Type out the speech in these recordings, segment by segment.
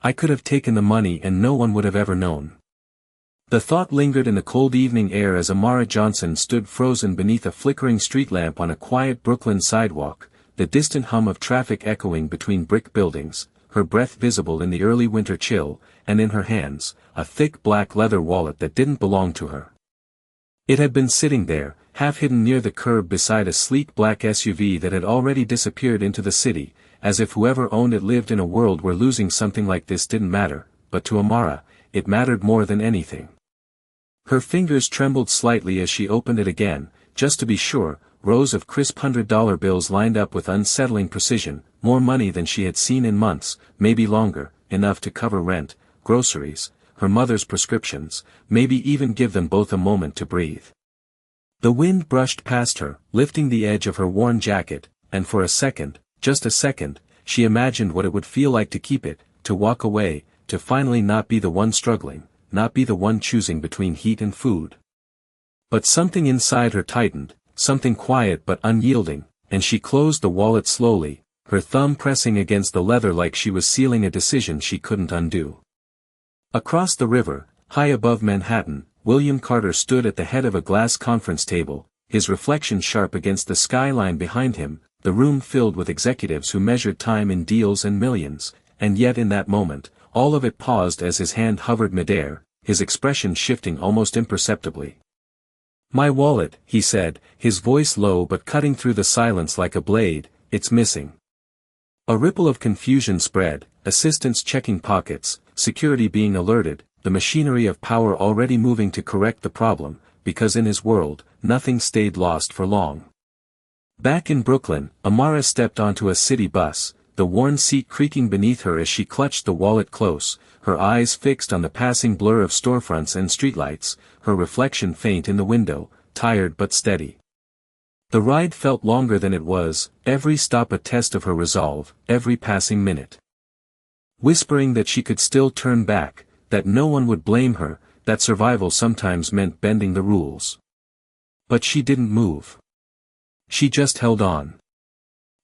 I could have taken the money and no one would have ever known. The thought lingered in the cold evening air as Amara Johnson stood frozen beneath a flickering street lamp on a quiet Brooklyn sidewalk, the distant hum of traffic echoing between brick buildings, her breath visible in the early winter chill, and in her hands, a thick black leather wallet that didn't belong to her. It had been sitting there, half hidden near the curb beside a sleek black SUV that had already disappeared into the city, as if whoever owned it lived in a world where losing something like this didn't matter, but to Amara, it mattered more than anything. Her fingers trembled slightly as she opened it again, just to be sure. Rows of crisp $100 bills lined up with unsettling precision, more money than she had seen in months, maybe longer, enough to cover rent, groceries, her mother's prescriptions, maybe even give them both a moment to breathe. The wind brushed past her, lifting the edge of her worn jacket, and for a second, just a second, she imagined what it would feel like to keep it, to walk away, to finally not be the one struggling, not be the one choosing between heat and food. But something inside her tightened, something quiet but unyielding, and she closed the wallet slowly, her thumb pressing against the leather like she was sealing a decision she couldn't undo. Across the river, high above Manhattan, William Carter stood at the head of a glass conference table, his reflection sharp against the skyline behind him, the room filled with executives who measured time in deals and millions, and yet in that moment, all of it paused as his hand hovered midair, his expression shifting almost imperceptibly. "My wallet," he said, his voice low but cutting through the silence like a blade, "it's missing." A ripple of confusion spread, assistants checking pockets, security being alerted, the machinery of power already moving to correct the problem, because in his world, nothing stayed lost for long. Back in Brooklyn, Amara stepped onto a city bus, the worn seat creaking beneath her as she clutched the wallet close, her eyes fixed on the passing blur of storefronts and streetlights, her reflection faint in the window, tired but steady. The ride felt longer than it was, every stop a test of her resolve, every passing minute. Whispering that she could still turn back, that no one would blame her, that survival sometimes meant bending the rules. But she didn't move. She just held on.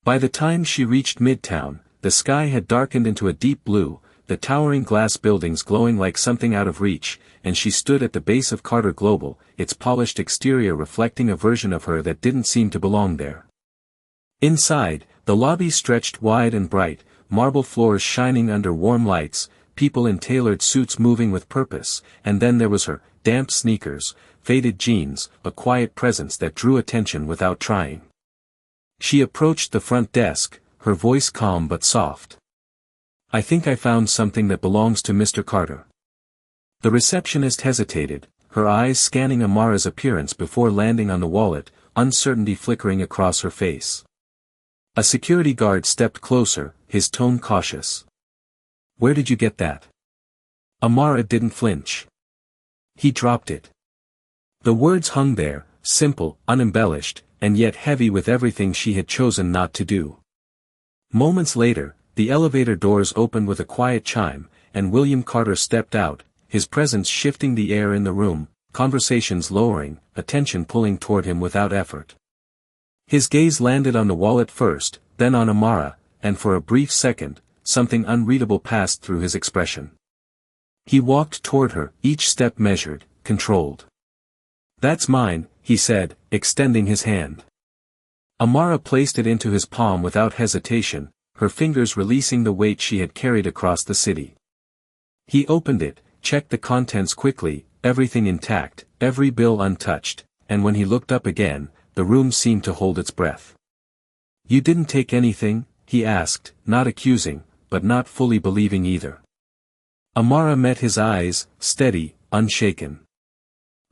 By the time she reached Midtown, the sky had darkened into a deep blue, the towering glass buildings glowing like something out of reach, and she stood at the base of Carter Global, its polished exterior reflecting a version of her that didn't seem to belong there. Inside, the lobby stretched wide and bright, marble floors shining under warm lights, people in tailored suits moving with purpose, and then there was her, damp sneakers, faded jeans, a quiet presence that drew attention without trying. She approached the front desk, her voice calm but soft. "I think I found something that belongs to Mr. Carter." The receptionist hesitated, her eyes scanning Amara's appearance before landing on the wallet, uncertainty flickering across her face. A security guard stepped closer, his tone cautious. "Where did you get that?" Amara didn't flinch. He dropped it. The words hung there, simple, unembellished, and yet heavy with everything she had chosen not to do. Moments later, the elevator doors opened with a quiet chime, and William Carter stepped out, his presence shifting the air in the room, conversations lowering, attention pulling toward him without effort. His gaze landed on the wallet first, then on Amara, and for a brief second, something unreadable passed through his expression. He walked toward her, each step measured, controlled. "That's mine," he said, extending his hand. Amara placed it into his palm without hesitation, her fingers releasing the weight she had carried across the city. He opened it, checked the contents quickly, everything intact, every bill untouched, and when he looked up again, the room seemed to hold its breath. "You didn't take anything?" he asked, not accusing, but not fully believing either. Amara met his eyes, steady, unshaken.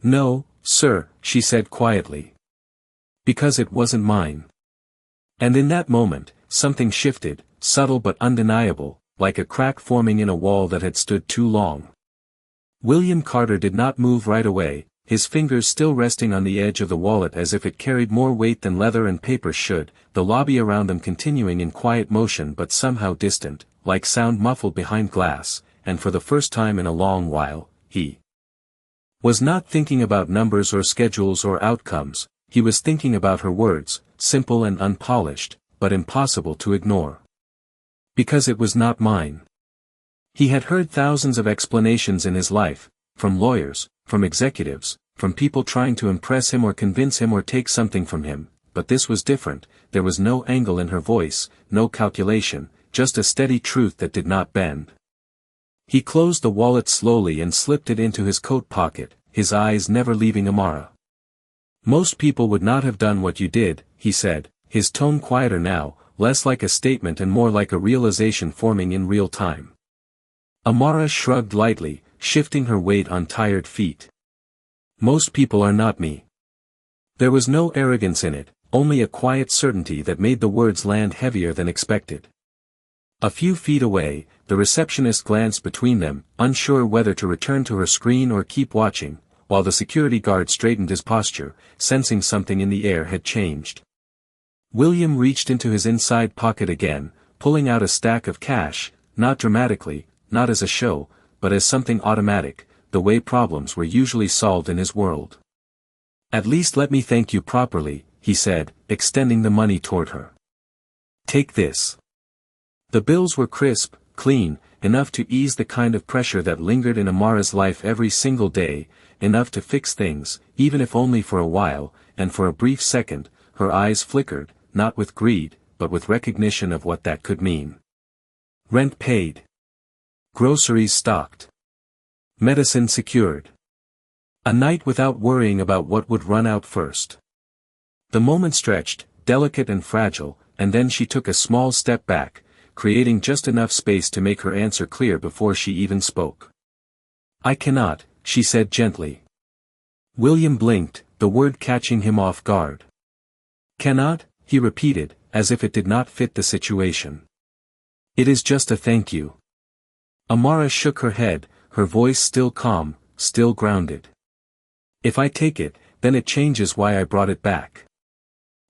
"No, sir," she said quietly. "Because it wasn't mine." And in that moment, something shifted, subtle but undeniable, like a crack forming in a wall that had stood too long. William Carter did not move right away, his fingers still resting on the edge of the wallet as if it carried more weight than leather and paper should, the lobby around them continuing in quiet motion but somehow distant, like sound muffled behind glass, and for the first time in a long while, he was not thinking about numbers or schedules or outcomes, he was thinking about her words, simple and unpolished, but impossible to ignore. "Because it was not mine." He had heard thousands of explanations in his life, from lawyers, from executives, from people trying to impress him or convince him or take something from him, but this was different. There was no angle in her voice, no calculation, just a steady truth that did not bend. He closed the wallet slowly and slipped it into his coat pocket, his eyes never leaving Amara. Most people would not have done what you did, he said, his tone quieter now, less like a statement and more like a realization forming in real time. Amara shrugged lightly, shifting her weight on tired feet. Most people are not me. There was no arrogance in it, only a quiet certainty that made the words land heavier than expected. A few feet away, the receptionist glanced between them, unsure whether to return to her screen or keep watching, while the security guard straightened his posture, sensing something in the air had changed. William reached into his inside pocket again, pulling out a stack of cash, not dramatically, not as a show, but as something automatic, the way problems were usually solved in his world. "At least let me thank you properly," he said, extending the money toward her. "Take this." The bills were crisp, clean, enough to ease the kind of pressure that lingered in Amara's life every single day, enough to fix things, even if only for a while, and for a brief second, her eyes flickered, not with greed, but with recognition of what that could mean. Rent paid. Groceries stocked. Medicine secured. A night without worrying about what would run out first. The moment stretched, delicate and fragile, and then she took a small step back, creating just enough space to make her answer clear before she even spoke. "I cannot," she said gently. William blinked, the word catching him off guard. "Cannot?" he repeated, as if it did not fit the situation. "It is just a thank you." Amara shook her head, her voice still calm, still grounded. "If I take it, then it changes why I brought it back."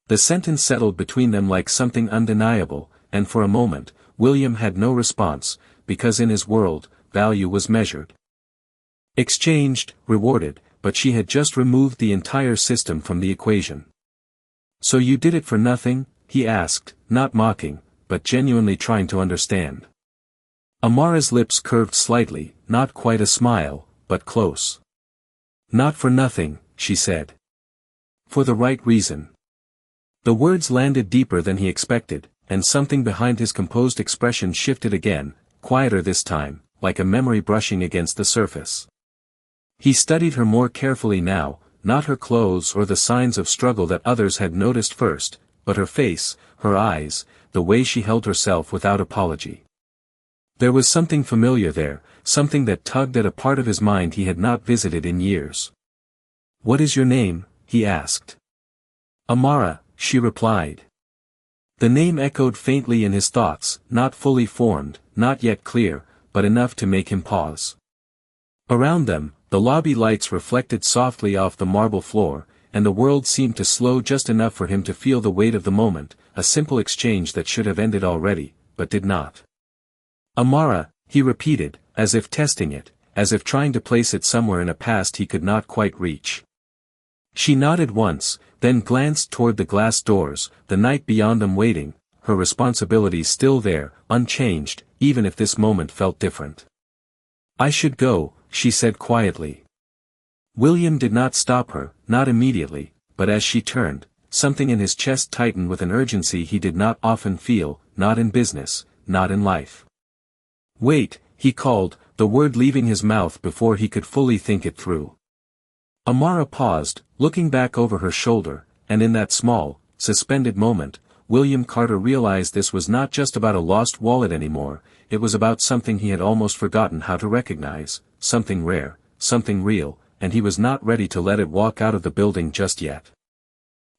The sentence settled between them like something undeniable, and for a moment, William had no response, because in his world, value was measured. Exchanged, rewarded, but she had just removed the entire system from the equation. "So you did it for nothing?" he asked, not mocking, but genuinely trying to understand. Amara's lips curved slightly, not quite a smile, but close. "Not for nothing," she said. "For the right reason." The words landed deeper than he expected, and something behind his composed expression shifted again, quieter this time, like a memory brushing against the surface. He studied her more carefully now, not her clothes or the signs of struggle that others had noticed first, but her face, her eyes, the way she held herself without apology. There was something familiar there, something that tugged at a part of his mind he had not visited in years. "What is your name?" he asked. "Amara," she replied. The name echoed faintly in his thoughts, not fully formed, not yet clear, but enough to make him pause. Around them, the lobby lights reflected softly off the marble floor, and the world seemed to slow just enough for him to feel the weight of the moment, a simple exchange that should have ended already, but did not. "Amara," he repeated, as if testing it, as if trying to place it somewhere in a past he could not quite reach. She nodded once, then glanced toward the glass doors, the night beyond them waiting, her responsibilities still there, unchanged, even if this moment felt different. "I should go," she said quietly. William did not stop her, not immediately, but as she turned, something in his chest tightened with an urgency he did not often feel, not in business, not in life. "Wait," he called, the word leaving his mouth before he could fully think it through. Amara paused, looking back over her shoulder, and in that small, suspended moment, William Carter realized this was not just about a lost wallet anymore, it was about something he had almost forgotten how to recognize, something rare, something real, and he was not ready to let it walk out of the building just yet.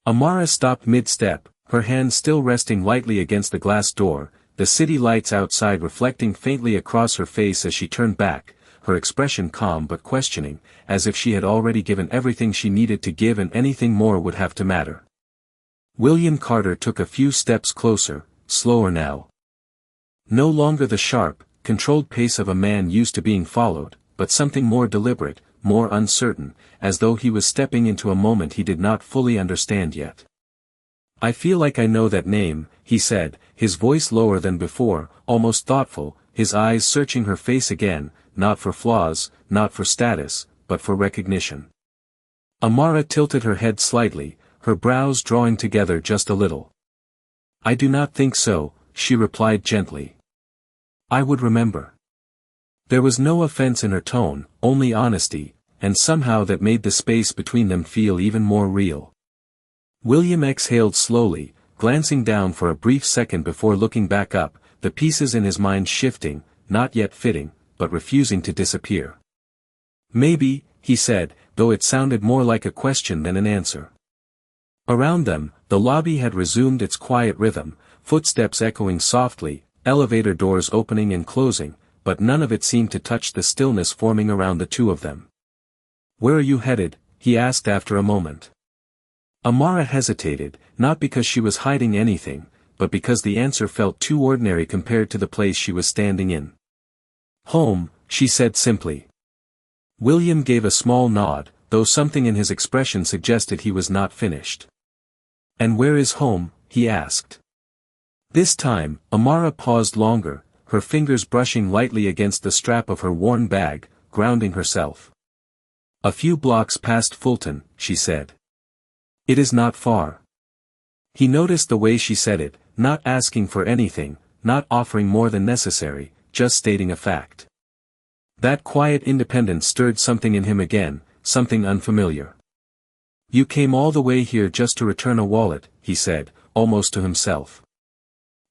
Amara stopped mid-step, her hand still resting lightly against the glass door, the city lights outside reflecting faintly across her face as she turned back, her expression calm but questioning, as if she had already given everything she needed to give and anything more would have to matter. William Carter took a few steps closer, slower now. No longer the sharp, controlled pace of a man used to being followed, but something more deliberate, more uncertain, as though he was stepping into a moment he did not fully understand yet. "I feel like I know that name," he said, his voice lower than before, almost thoughtful, his eyes searching her face again, not for flaws, not for status, but for recognition. Amara tilted her head slightly, her brows drawing together just a little. "I do not think so," she replied gently. "I would remember." There was no offense in her tone, only honesty, and somehow that made the space between them feel even more real. William exhaled slowly, glancing down for a brief second before looking back up, the pieces in his mind shifting, not yet fitting, but refusing to disappear. "Maybe," he said, though it sounded more like a question than an answer. Around them, the lobby had resumed its quiet rhythm, footsteps echoing softly, elevator doors opening and closing, but none of it seemed to touch the stillness forming around the two of them. "Where are you headed?" he asked after a moment. Amara hesitated, not because she was hiding anything, but because the answer felt too ordinary compared to the place she was standing in. "Home," she said simply. William gave a small nod, though something in his expression suggested he was not finished. "And where is home?" he asked. This time, Amara paused longer, her fingers brushing lightly against the strap of her worn bag, grounding herself. "A few blocks past Fulton," she said. "It is not far." He noticed the way she said it, not asking for anything, not offering more than necessary, just stating a fact. That quiet independence stirred something in him again, something unfamiliar. "You came all the way here just to return a wallet," he said, almost to himself.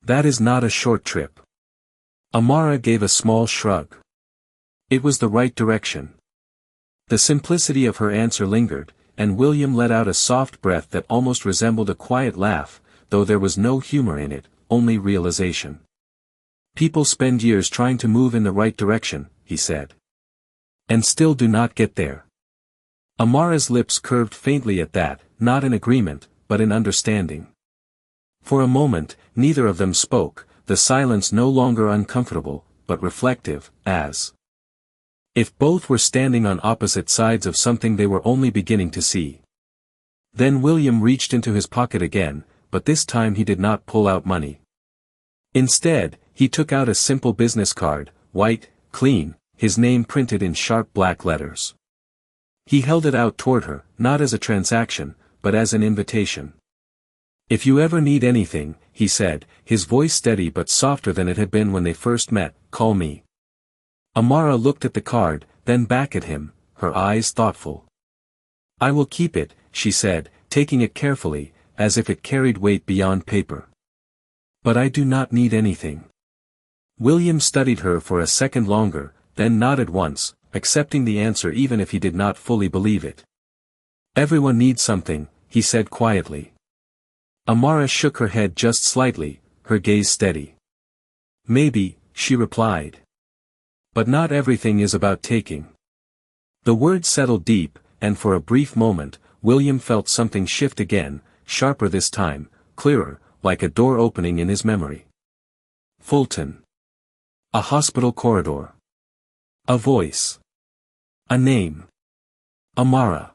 "That is not a short trip." Amara gave a small shrug. It was the right direction. The simplicity of her answer lingered, and William let out a soft breath that almost resembled a quiet laugh, though there was no humor in it, only realization. "People spend years trying to move in the right direction," he said. "And still do not get there." Amara's lips curved faintly at that, not in agreement, but in understanding. For a moment, neither of them spoke, the silence no longer uncomfortable, but reflective, as if both were standing on opposite sides of something they were only beginning to see. Then William reached into his pocket again, but this time he did not pull out money. Instead, he took out a simple business card, white, clean, his name printed in sharp black letters. He held it out toward her, not as a transaction, but as an invitation. "If you ever need anything," he said, his voice steady but softer than it had been when they first met, "call me." Amara looked at the card, then back at him, her eyes thoughtful. "I will keep it," she said, taking it carefully, as if it carried weight beyond paper. "But I do not need anything." William studied her for a second longer, then nodded once, accepting the answer even if he did not fully believe it. "Everyone needs something," he said quietly. Amara shook her head just slightly, her gaze steady. "Maybe," she replied. "But not everything is about taking." The words settled deep, and for a brief moment, William felt something shift again, sharper this time, clearer, like a door opening in his memory. Fulton. A hospital corridor. A voice. A name. Amara.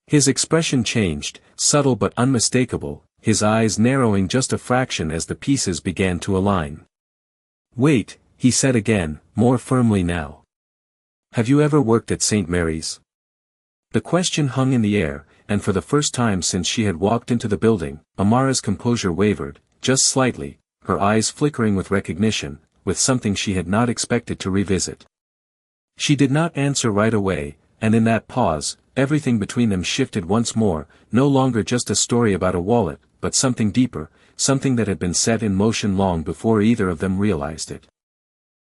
His expression changed, subtle but unmistakable, his eyes narrowing just a fraction as the pieces began to align. "Wait," he said again, more firmly now. "Have you ever worked at St. Mary's?" The question hung in the air, and for the first time since she had walked into the building, Amara's composure wavered, just slightly, her eyes flickering with recognition, with something she had not expected to revisit. She did not answer right away, and in that pause, everything between them shifted once more, no longer just a story about a wallet, but something deeper, something that had been set in motion long before either of them realized it.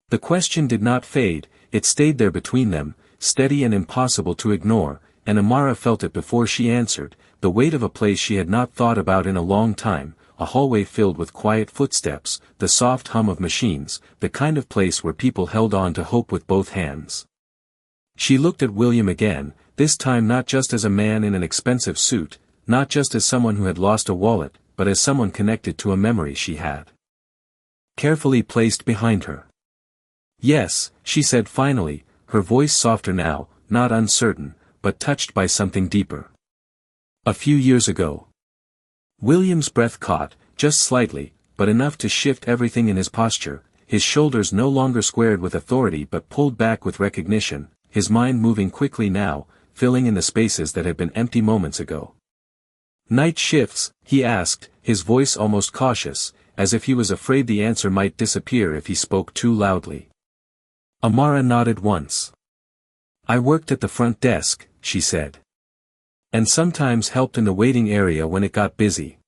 The question did not fade, it stayed there between them, steady and impossible to ignore, and Amara felt it before she answered, the weight of a place she had not thought about in a long time, a hallway filled with quiet footsteps, the soft hum of machines, the kind of place where people held on to hope with both hands. She looked at William again, this time not just as a man in an expensive suit, not just as someone who had lost a wallet, but as someone connected to a memory she had carefully placed behind her. "Yes," she said finally, her voice softer now, not uncertain, but touched by something deeper. "A few years ago." William's breath caught, just slightly, but enough to shift everything in his posture, his shoulders no longer squared with authority but pulled back with recognition, his mind moving quickly now, filling in the spaces that had been empty moments ago. "Night shifts?" he asked, his voice almost cautious, as if he was afraid the answer might disappear if he spoke too loudly. Amara nodded once. "I worked at the front desk," she said. "And sometimes helped in the waiting area when it got busy."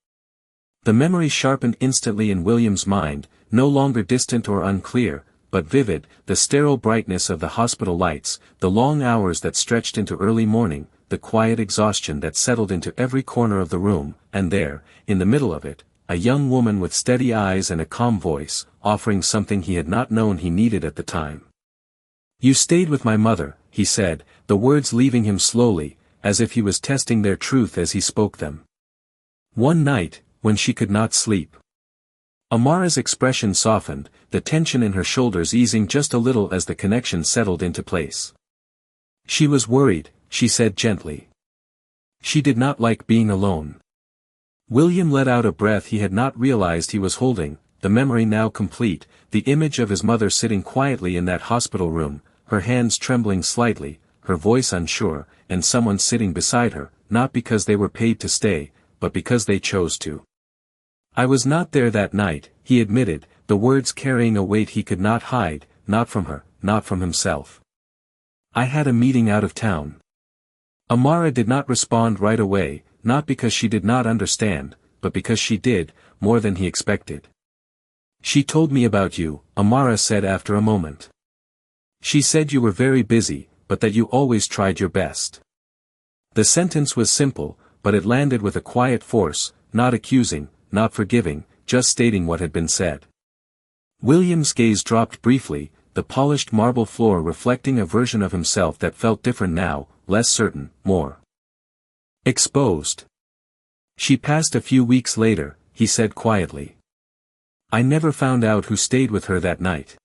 The memory sharpened instantly in William's mind, no longer distant or unclear, but vivid, the sterile brightness of the hospital lights, the long hours that stretched into early morning, the quiet exhaustion that settled into every corner of the room, and there, in the middle of it, a young woman with steady eyes and a calm voice, offering something he had not known he needed at the time. "You stayed with my mother," he said, the words leaving him slowly, as if he was testing their truth as he spoke them. "One night, when she could not sleep." Amara's expression softened, the tension in her shoulders easing just a little as the connection settled into place. "She was worried," she said gently. "She did not like being alone." William let out a breath he had not realized he was holding, the memory now complete, the image of his mother sitting quietly in that hospital room, her hands trembling slightly, her voice unsure, and someone sitting beside her, not because they were paid to stay, but because they chose to. "I was not there that night," he admitted, the words carrying a weight he could not hide, not from her, not from himself. "I had a meeting out of town." Amara did not respond right away, not because she did not understand, but because she did, more than he expected. "She told me about you," Amara said after a moment. "She said you were very busy, but that you always tried your best." The sentence was simple, but it landed with a quiet force, not accusing, not forgiving, just stating what had been said. William's gaze dropped briefly, the polished marble floor reflecting a version of himself that felt different now, less certain, more exposed. "She passed a few weeks later," he said quietly. "I never found out who stayed with her that night."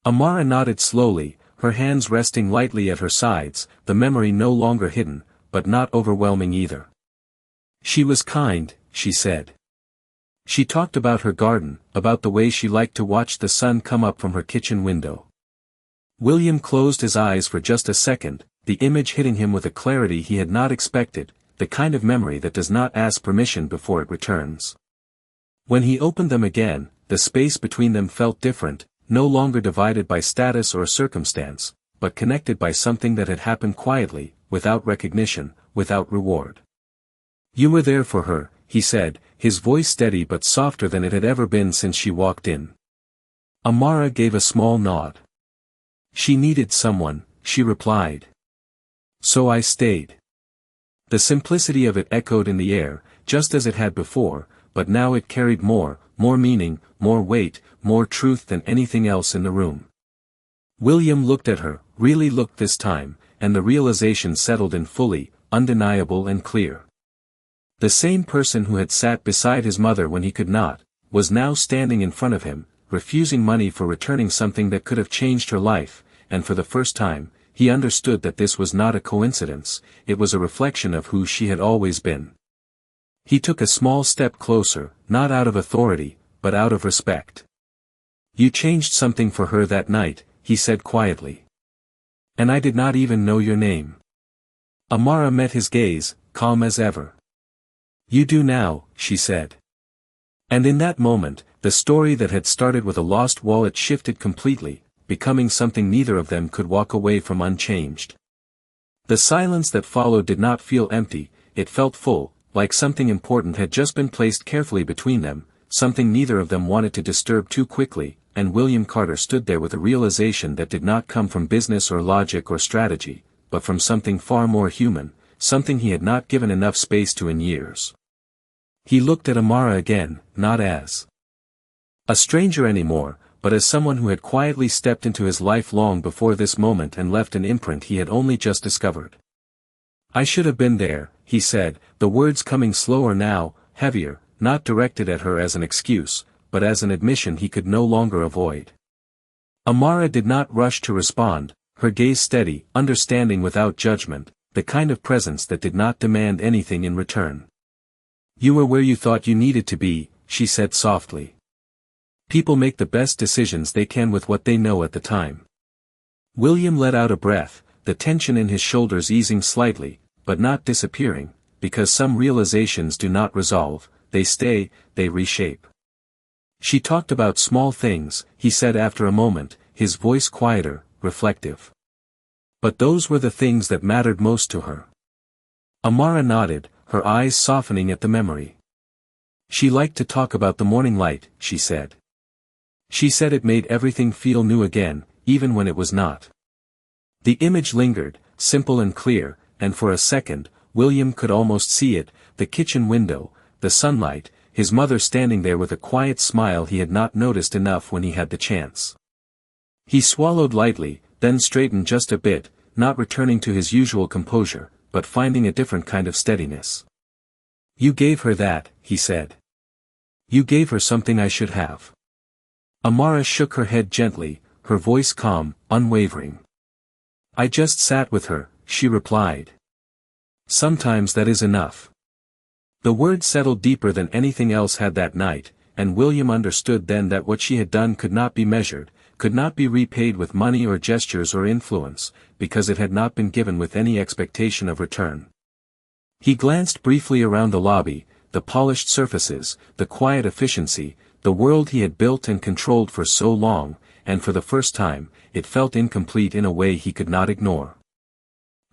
Amara nodded slowly, her hands resting lightly at her sides, the memory no longer hidden, but not overwhelming either. "She was kind," she said. "She talked about her garden, about the way she liked to watch the sun come up from her kitchen window." William closed his eyes for just a second, the image hitting him with a clarity he had not expected, the kind of memory that does not ask permission before it returns. When he opened them again, the space between them felt different, no longer divided by status or circumstance, but connected by something that had happened quietly, without recognition, without reward. "You were there for her," he said, his voice steady but softer than it had ever been since she walked in. Amara gave a small nod. "She needed someone," she replied. "So I stayed." The simplicity of it echoed in the air, just as it had before, but now it carried more meaning, more weight, more truth than anything else in the room. William looked at her, really looked this time, and the realization settled in fully, undeniable and clear. The same person who had sat beside his mother when he could not, was now standing in front of him, refusing money for returning something that could have changed her life, and for the first time, he understood that this was not a coincidence, it was a reflection of who she had always been. He took a small step closer, not out of authority, but out of respect. "You changed something for her that night," he said quietly. "And I did not even know your name." Amara met his gaze, calm as ever. "You do now," she said. And in that moment, the story that had started with a lost wallet shifted completely, becoming something neither of them could walk away from unchanged. The silence that followed did not feel empty, it felt full, like something important had just been placed carefully between them, something neither of them wanted to disturb too quickly, and William Carter stood there with a realization that did not come from business or logic or strategy, but from something far more human, something he had not given enough space to in years. He looked at Amara again, not as a stranger anymore, but as someone who had quietly stepped into his life long before this moment and left an imprint he had only just discovered. "I should have been there," he said, the words coming slower now, heavier, not directed at her as an excuse, but as an admission he could no longer avoid. Amara did not rush to respond, her gaze steady, understanding without judgment, the kind of presence that did not demand anything in return. "You were where you thought you needed to be," she said softly. People make the best decisions they can with what they know at the time. William let out a breath, the tension in his shoulders easing slightly, but not disappearing, because some realizations do not resolve, they stay, they reshape. She talked about small things, he said after a moment, his voice quieter, reflective. But those were the things that mattered most to her. Amara nodded, her eyes softening at the memory. She liked to talk about the morning light, she said. She said it made everything feel new again, even when it was not. The image lingered, simple and clear, and for a second, William could almost see it, the kitchen window, the sunlight, his mother standing there with a quiet smile he had not noticed enough when he had the chance. He swallowed lightly, then straightened just a bit, not returning to his usual composure, but finding a different kind of steadiness. You gave her that, he said. You gave her something I should have. Amara shook her head gently, her voice calm, unwavering. I just sat with her, she replied. Sometimes that is enough. The word settled deeper than anything else had that night, and William understood then that what she had done could not be measured, could not be repaid with money or gestures or influence, because it had not been given with any expectation of return. He glanced briefly around the lobby, the polished surfaces, the quiet efficiency, the world he had built and controlled for so long, and for the first time, it felt incomplete in a way he could not ignore.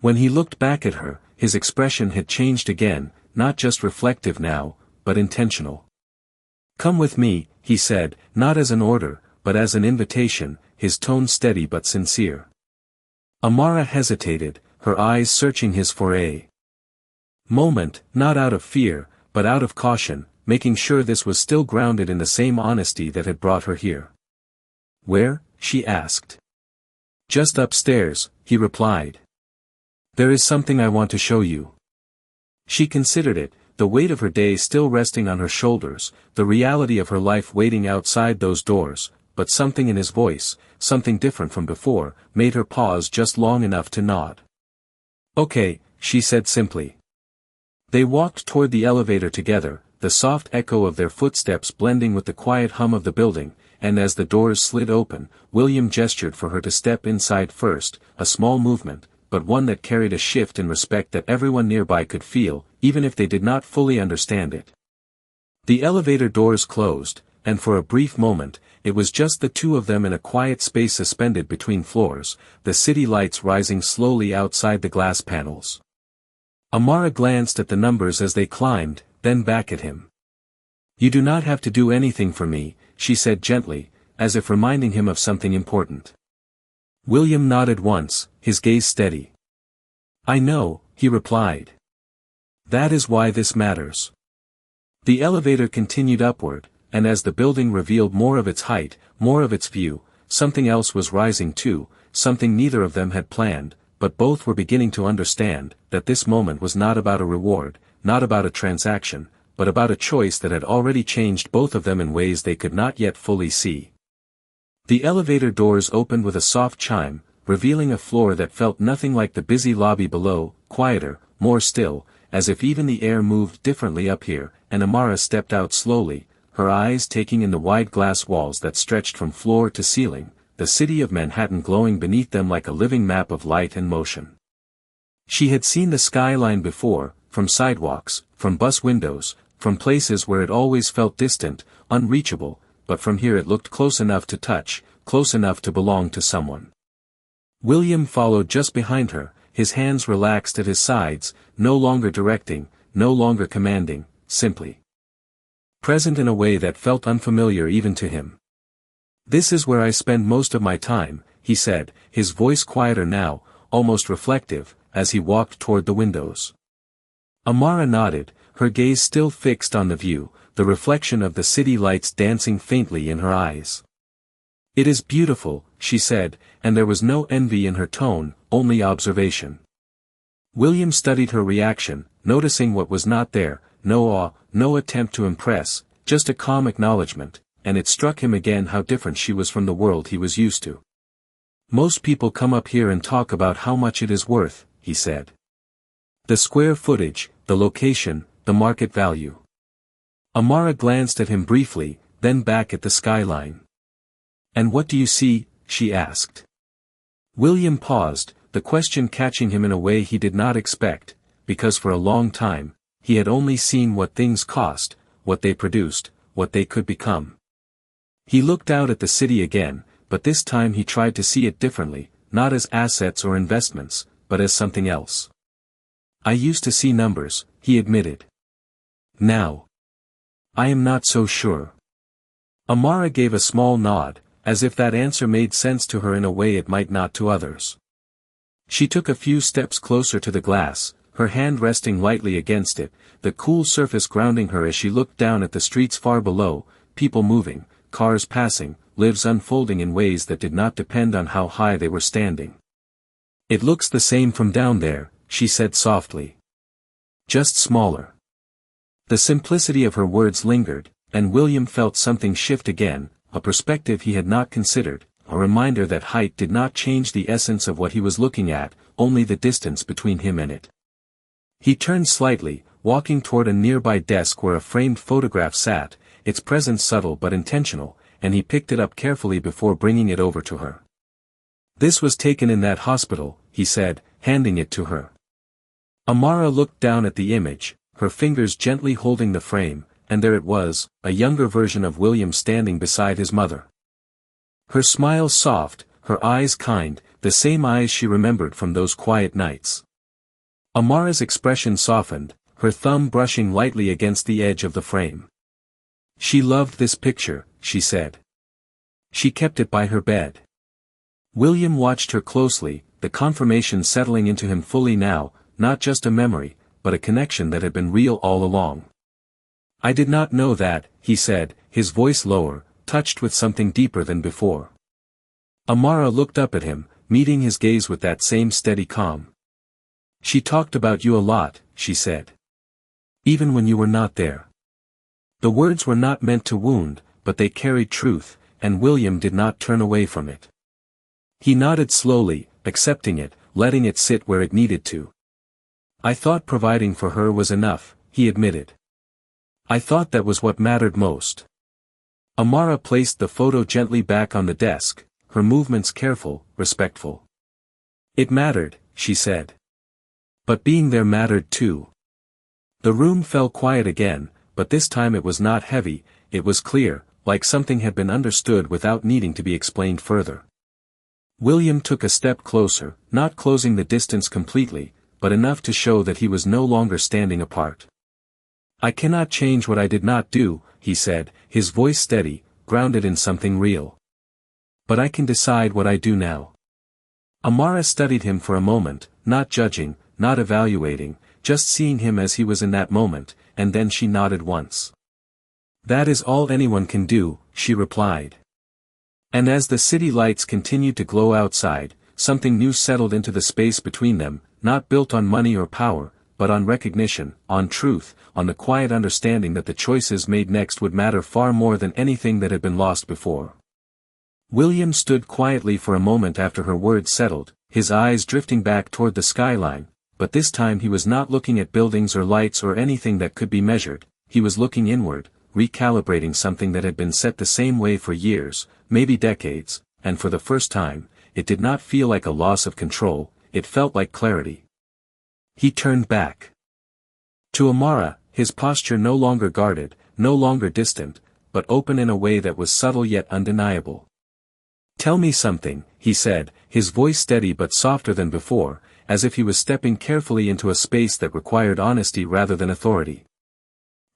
When he looked back at her, his expression had changed again, not just reflective now, but intentional. Come with me, he said, not as an order, but as an invitation, his tone steady but sincere. Amara hesitated, her eyes searching his for a moment, not out of fear, but out of caution, making sure this was still grounded in the same honesty that had brought her here. Where? She asked. Just upstairs, he replied. There is something I want to show you. She considered it, the weight of her day still resting on her shoulders, the reality of her life waiting outside those doors, but something in his voice, something different from before, made her pause just long enough to nod. Okay, she said simply. They walked toward the elevator together, the soft echo of their footsteps blending with the quiet hum of the building, and as the doors slid open, William gestured for her to step inside first, a small movement, but one that carried a shift in respect that everyone nearby could feel, even if they did not fully understand it. The elevator doors closed, and for a brief moment, it was just the two of them in a quiet space suspended between floors, the city lights rising slowly outside the glass panels. Amara glanced at the numbers as they climbed, then back at him. You do not have to do anything for me, she said gently, as if reminding him of something important. William nodded once, his gaze steady. I know, he replied. That is why this matters. The elevator continued upward, and as the building revealed more of its height, more of its view, something else was rising too, something neither of them had planned, but both were beginning to understand, that this moment was not about a reward, not about a transaction, but about a choice that had already changed both of them in ways they could not yet fully see. The elevator doors opened with a soft chime, revealing a floor that felt nothing like the busy lobby below, quieter, more still, as if even the air moved differently up here, and Amara stepped out slowly, her eyes taking in the wide glass walls that stretched from floor to ceiling, the city of Manhattan glowing beneath them like a living map of light and motion. She had seen the skyline before, from sidewalks, from bus windows, from places where it always felt distant, unreachable, but from here it looked close enough to touch, close enough to belong to someone. William followed just behind her, his hands relaxed at his sides, no longer directing, no longer commanding, simply present in a way that felt unfamiliar even to him. This is where I spend most of my time, he said, his voice quieter now, almost reflective, as he walked toward the windows. Amara nodded, her gaze still fixed on the view, the reflection of the city lights dancing faintly in her eyes. It is beautiful, she said, and there was no envy in her tone, only observation. William studied her reaction, noticing what was not there, no awe, no attempt to impress, just a calm acknowledgement, and it struck him again how different she was from the world he was used to. Most people come up here and talk about how much it is worth, he said. The square footage, the location, the market value. Amara glanced at him briefly, then back at the skyline. "And what do you see?" she asked. William paused, the question catching him in a way he did not expect, because for a long time, he had only seen what things cost, what they produced, what they could become. He looked out at the city again, but this time he tried to see it differently, not as assets or investments, but as something else. "I used to see numbers," he admitted. "Now, I am not so sure." Amara gave a small nod, as if that answer made sense to her in a way it might not to others. She took a few steps closer to the glass, her hand resting lightly against it, the cool surface grounding her as she looked down at the streets far below, people moving, cars passing, lives unfolding in ways that did not depend on how high they were standing. "It looks the same from down there," she said softly. "Just smaller." The simplicity of her words lingered, and William felt something shift again, a perspective he had not considered, a reminder that height did not change the essence of what he was looking at, only the distance between him and it. He turned slightly, walking toward a nearby desk where a framed photograph sat, its presence subtle but intentional, and he picked it up carefully before bringing it over to her. "This was taken in that hospital," he said, handing it to her. Amara looked down at the image, her fingers gently holding the frame, and there it was, a younger version of William standing beside his mother. Her smile soft, her eyes kind, the same eyes she remembered from those quiet nights. Amara's expression softened, her thumb brushing lightly against the edge of the frame. "She loved this picture," she said. "She kept it by her bed." William watched her closely, the confirmation settling into him fully now, not just a memory, but a connection that had been real all along. "I did not know that," he said, his voice lower, touched with something deeper than before. Amara looked up at him, meeting his gaze with that same steady calm. "She talked about you a lot," she said. "Even when you were not there." The words were not meant to wound, but they carried truth, and William did not turn away from it. He nodded slowly, accepting it, letting it sit where it needed to. "I thought providing for her was enough," he admitted. "I thought that was what mattered most." Amara placed the photo gently back on the desk, her movements careful, respectful. "It mattered," she said. "But being there mattered too." The room fell quiet again, but this time it was not heavy, it was clear, like something had been understood without needing to be explained further. William took a step closer, not closing the distance completely, but enough to show that he was no longer standing apart. "I cannot change what I did not do," he said, his voice steady, grounded in something real. "But I can decide what I do now." Amara studied him for a moment, not judging, not evaluating, just seeing him as he was in that moment, and then she nodded once. "That is all anyone can do," she replied. And as the city lights continued to glow outside, something new settled into the space between them, not built on money or power, but on recognition, on truth, on the quiet understanding that the choices made next would matter far more than anything that had been lost before. William stood quietly for a moment after her words settled, his eyes drifting back toward the skyline, but this time he was not looking at buildings or lights or anything that could be measured, he was looking inward, recalibrating something that had been set the same way for years, maybe decades, and for the first time, it did not feel like a loss of control, it felt like clarity. He turned back. To Amara, his posture no longer guarded, no longer distant, but open in a way that was subtle yet undeniable. "Tell me something," he said, his voice steady but softer than before, as if he was stepping carefully into a space that required honesty rather than authority.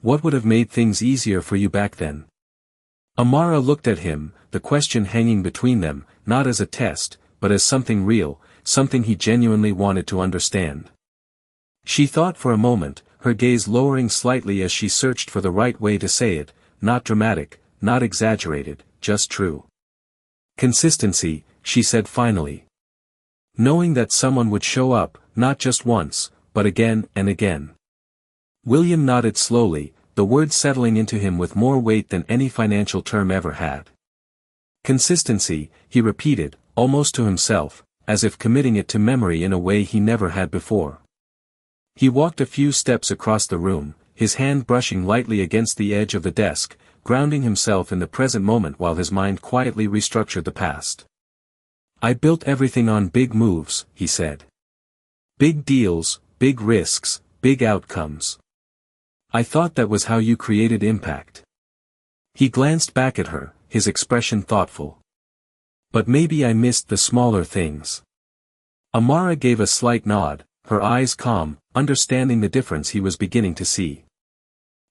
"What would have made things easier for you back then?" Amara looked at him, the question hanging between them, not as a test, but as something real, something he genuinely wanted to understand. She thought for a moment, her gaze lowering slightly as she searched for the right way to say it, not dramatic, not exaggerated, just true. "Consistency," she said finally. "Knowing that someone would show up, not just once, but again and again." William nodded slowly, the words settling into him with more weight than any financial term ever had. "Consistency," he repeated, almost to himself, as if committing it to memory in a way he never had before. He walked a few steps across the room, his hand brushing lightly against the edge of the desk, grounding himself in the present moment while his mind quietly restructured the past. "I built everything on big moves," he said. "Big deals, big risks, big outcomes. I thought that was how you created impact." He glanced back at her, his expression thoughtful. "But maybe I missed the smaller things." Amara gave a slight nod, her eyes calm, understanding the difference he was beginning to see.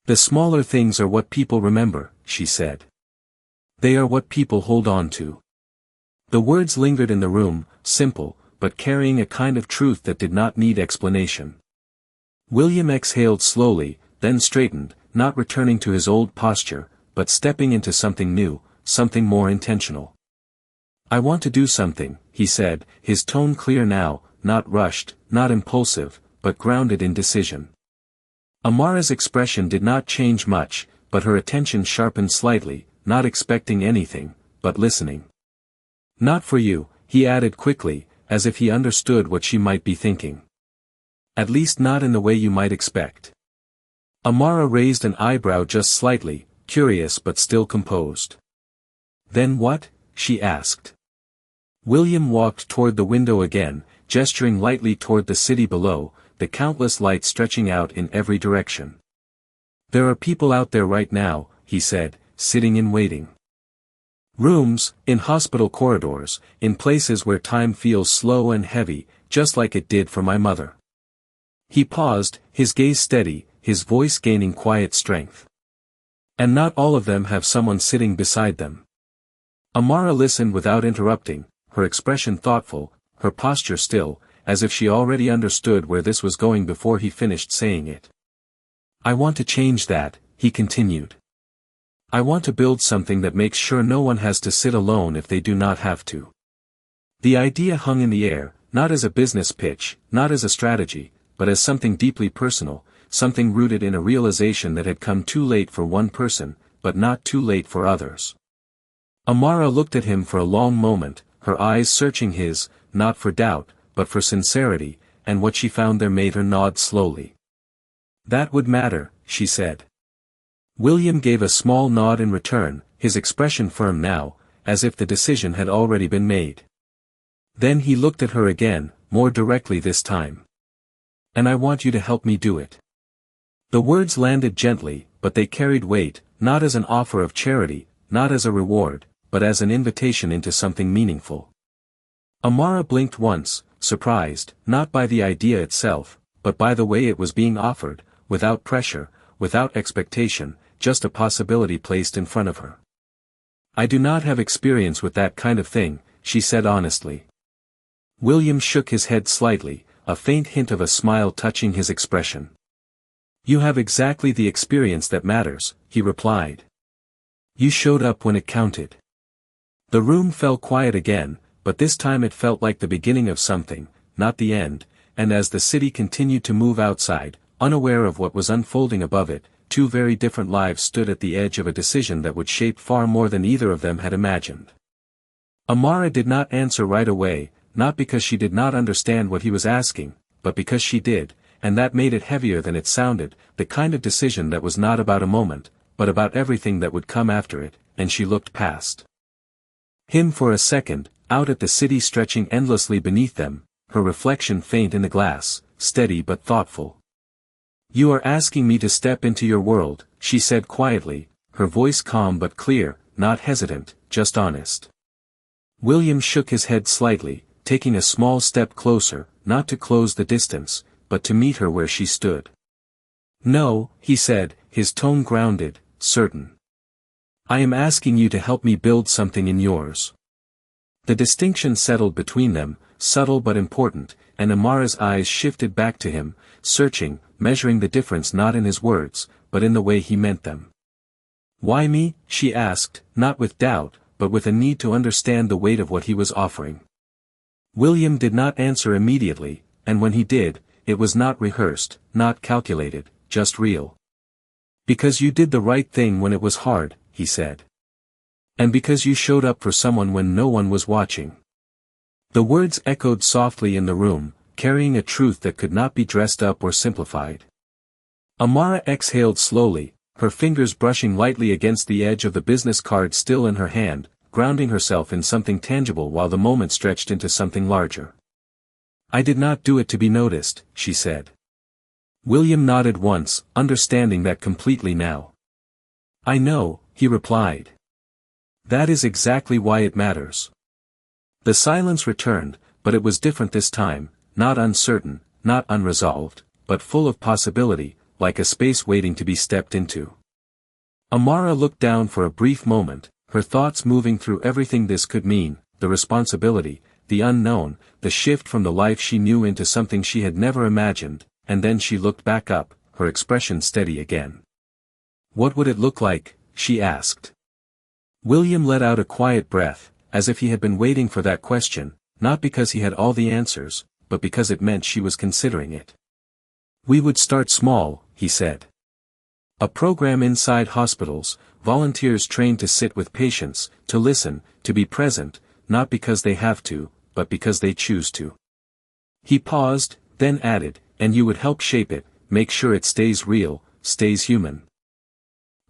"The smaller things are what people remember," she said. "They are what people hold on to." The words lingered in the room, simple, but carrying a kind of truth that did not need explanation. William exhaled slowly, then straightened, not returning to his old posture, but stepping into something new, something more intentional. "I want to do something," he said, his tone clear now, not rushed, not impulsive, but grounded in decision. Amara's expression did not change much, but her attention sharpened slightly, not expecting anything, but listening. "Not for you," he added quickly, as if he understood what she might be thinking. "At least not in the way you might expect." Amara raised an eyebrow just slightly, curious but still composed. "Then what?" she asked. William walked toward the window again, gesturing lightly toward the city below, the countless lights stretching out in every direction. "There are people out there right now," he said, "sitting in waiting rooms, in hospital corridors, in places where time feels slow and heavy, just like it did for my mother." He paused, his gaze steady, his voice gaining quiet strength. "And not all of them have someone sitting beside them." Amara listened without interrupting, her expression thoughtful, her posture still, as if she already understood where this was going before he finished saying it. "I want to change that," he continued. "I want to build something that makes sure no one has to sit alone if they do not have to." The idea hung in the air, not as a business pitch, not as a strategy, but as something deeply personal, something rooted in a realization that had come too late for one person, but not too late for others. Amara looked at him for a long moment, her eyes searching his, not for doubt, but for sincerity, and what she found there made her nod slowly. "That would matter," she said. William gave a small nod in return, his expression firm now, as if the decision had already been made. Then he looked at her again, more directly this time. "And I want you to help me do it." The words landed gently, but they carried weight, not as an offer of charity, not as a reward, but as an invitation into something meaningful. Amara blinked once, surprised, not by the idea itself, but by the way it was being offered, without pressure, without expectation, just a possibility placed in front of her. "I do not have experience with that kind of thing," she said honestly. William shook his head slightly, a faint hint of a smile touching his expression. "You have exactly the experience that matters," he replied. "You showed up when it counted." The room fell quiet again, but this time it felt like the beginning of something, not the end, and as the city continued to move outside, unaware of what was unfolding above it, two very different lives stood at the edge of a decision that would shape far more than either of them had imagined. Amara did not answer right away, not because she did not understand what he was asking, but because she did, and that made it heavier than it sounded, the kind of decision that was not about a moment, but about everything that would come after it, and she looked past him for a second, out at the city stretching endlessly beneath them, her reflection faint in the glass, steady but thoughtful. "You are asking me to step into your world," she said quietly, her voice calm but clear, not hesitant, just honest. William shook his head slightly, taking a small step closer, not to close the distance, but to meet her where she stood. "No," he said, his tone grounded, certain. "I am asking you to help me build something in yours." The distinction settled between them, subtle but important, and Amara's eyes shifted back to him, searching, measuring the difference not in his words, but in the way he meant them. "Why me?" she asked, not with doubt, but with a need to understand the weight of what he was offering. William did not answer immediately, and when he did, it was not rehearsed, not calculated, just real. "Because you did the right thing when it was hard," he said. "And because you showed up for someone when no one was watching." The words echoed softly in the room, carrying a truth that could not be dressed up or simplified. Amara exhaled slowly, her fingers brushing lightly against the edge of the business card still in her hand, grounding herself in something tangible while the moment stretched into something larger. "I did not do it to be noticed," she said. William nodded once, understanding that completely now. "I know," he replied. "That is exactly why it matters." The silence returned, but it was different this time, not uncertain, not unresolved, but full of possibility, like a space waiting to be stepped into. Amara looked down for a brief moment, her thoughts moving through everything this could mean, the responsibility, the unknown, the shift from the life she knew into something she had never imagined, and then she looked back up, her expression steady again. "What would it look like?" she asked. William let out a quiet breath, as if he had been waiting for that question, not because he had all the answers, but because it meant she was considering it. "We would start small," he said. "A program inside hospitals, volunteers trained to sit with patients, to listen, to be present, not because they have to, but because they choose to." He paused, then added, "And you would help shape it, make sure it stays real, stays human."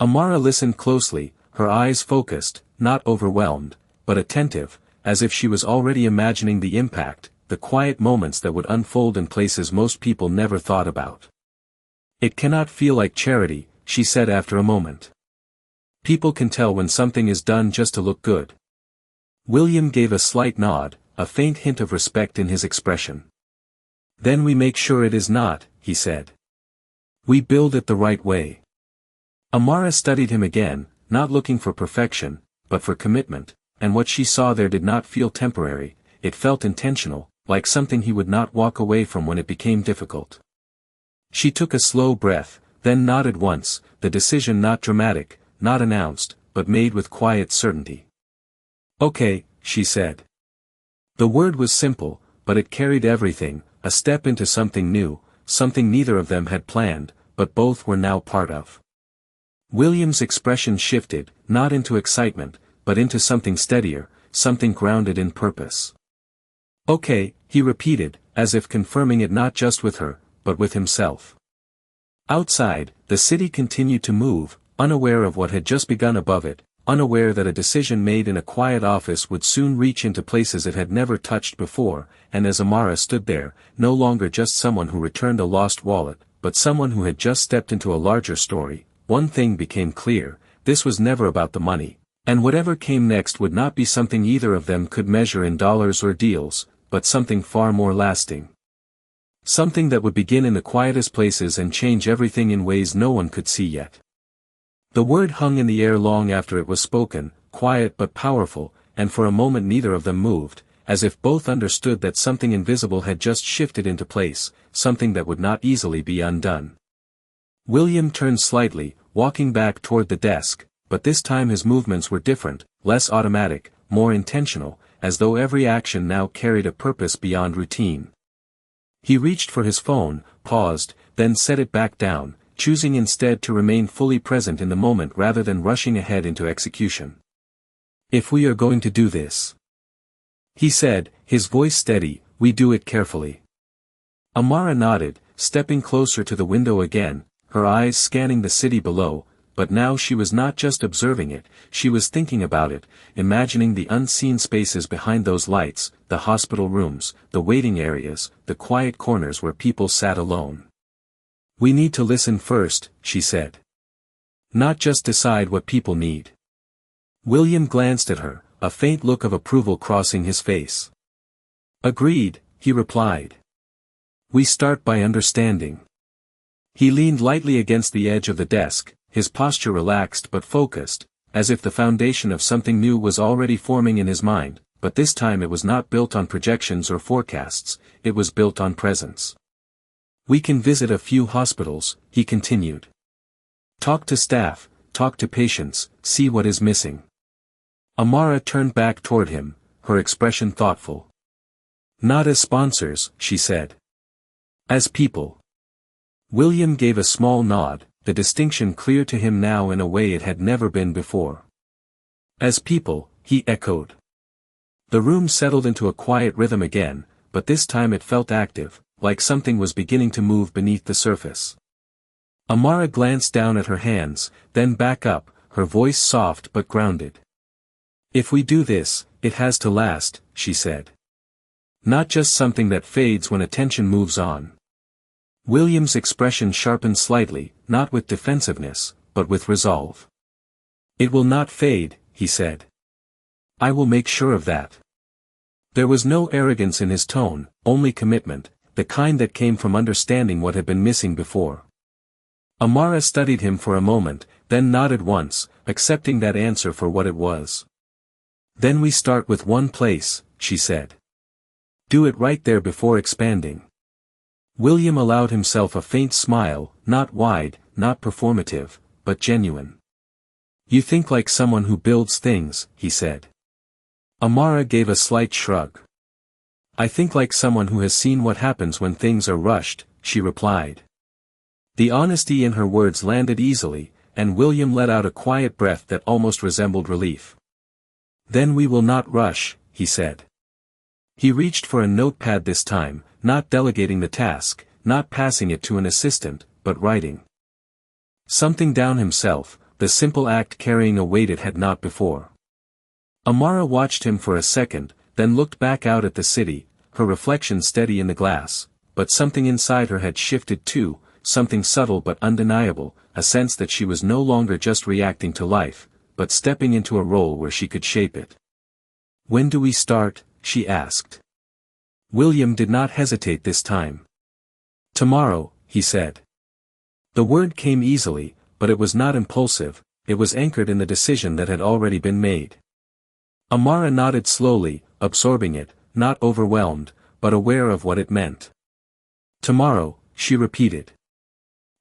Amara listened closely, her eyes focused, not overwhelmed, but attentive, as if she was already imagining the impact, the quiet moments that would unfold in places most people never thought about. "It cannot feel like charity," she said after a moment. "People can tell when something is done just to look good." William gave a slight nod, a faint hint of respect in his expression. "Then we make sure it is not," he said. "We build it the right way." Amara studied him again, not looking for perfection, but for commitment, and what she saw there did not feel temporary, it felt intentional, like something he would not walk away from when it became difficult. She took a slow breath, then nodded once, the decision not dramatic, not announced, but made with quiet certainty. "Okay," she said. The word was simple, but it carried everything, a step into something new, something neither of them had planned, but both were now part of. William's expression shifted, not into excitement, but into something steadier, something grounded in purpose. "Okay," he repeated, as if confirming it not just with her, but with himself. Outside, the city continued to move, unaware of what had just begun above it, unaware that a decision made in a quiet office would soon reach into places it had never touched before, and as Amara stood there, no longer just someone who returned a lost wallet, but someone who had just stepped into a larger story, one thing became clear: this was never about the money, and whatever came next would not be something either of them could measure in dollars or deals, but something far more lasting. Something that would begin in the quietest places and change everything in ways no one could see yet. The word hung in the air long after it was spoken, quiet but powerful, and for a moment neither of them moved, as if both understood that something invisible had just shifted into place, something that would not easily be undone. William turned slightly, walking back toward the desk, but this time his movements were different, less automatic, more intentional, as though every action now carried a purpose beyond routine. He reached for his phone, paused, then set it back down, choosing instead to remain fully present in the moment rather than rushing ahead into execution. "If we are going to do this," he said, his voice steady, "we do it carefully." Amara nodded, stepping closer to the window again, her eyes scanning the city below, but now she was not just observing it, she was thinking about it, imagining the unseen spaces behind those lights, the hospital rooms, the waiting areas, the quiet corners where people sat alone. "We need to listen first," she said. "Not just decide what people need." William glanced at her, a faint look of approval crossing his face. "Agreed," he replied. "We start by understanding." He leaned lightly against the edge of the desk, his posture relaxed but focused, as if the foundation of something new was already forming in his mind, but this time it was not built on projections or forecasts, it was built on presence. "We can visit a few hospitals," he continued. "Talk to staff, talk to patients, see what is missing." Amara turned back toward him, her expression thoughtful. "Not as sponsors," she said. "As people." William gave a small nod, the distinction clear to him now in a way it had never been before. "As people," he echoed. The room settled into a quiet rhythm again, but this time it felt active, like something was beginning to move beneath the surface. Amara glanced down at her hands, then back up, her voice soft but grounded. If we do this, it has to last, she said. Not just something that fades when attention moves on. William's expression sharpened slightly, not with defensiveness, but with resolve. It will not fade, he said. I will make sure of that. There was no arrogance in his tone, only commitment, the kind that came from understanding what had been missing before. Amara studied him for a moment, then nodded once, accepting that answer for what it was. Then we start with one place, she said. Do it right there before expanding. William allowed himself a faint smile, not wide, not performative, but genuine. You think like someone who builds things, he said. Amara gave a slight shrug. I think like someone who has seen what happens when things are rushed, she replied. The honesty in her words landed easily, and William let out a quiet breath that almost resembled relief. Then we will not rush, he said. He reached for a notepad this time, not delegating the task, not passing it to an assistant, but writing something down himself, the simple act carrying a weight it had not before. Amara watched him for a second, then looked back out at the city, her reflection steady in the glass, but something inside her had shifted too, something subtle but undeniable, a sense that she was no longer just reacting to life, but stepping into a role where she could shape it. When do we start? She asked. William did not hesitate this time. Tomorrow, he said. The word came easily, but it was not impulsive, it was anchored in the decision that had already been made. Amara nodded slowly, absorbing it, not overwhelmed, but aware of what it meant. Tomorrow, she repeated.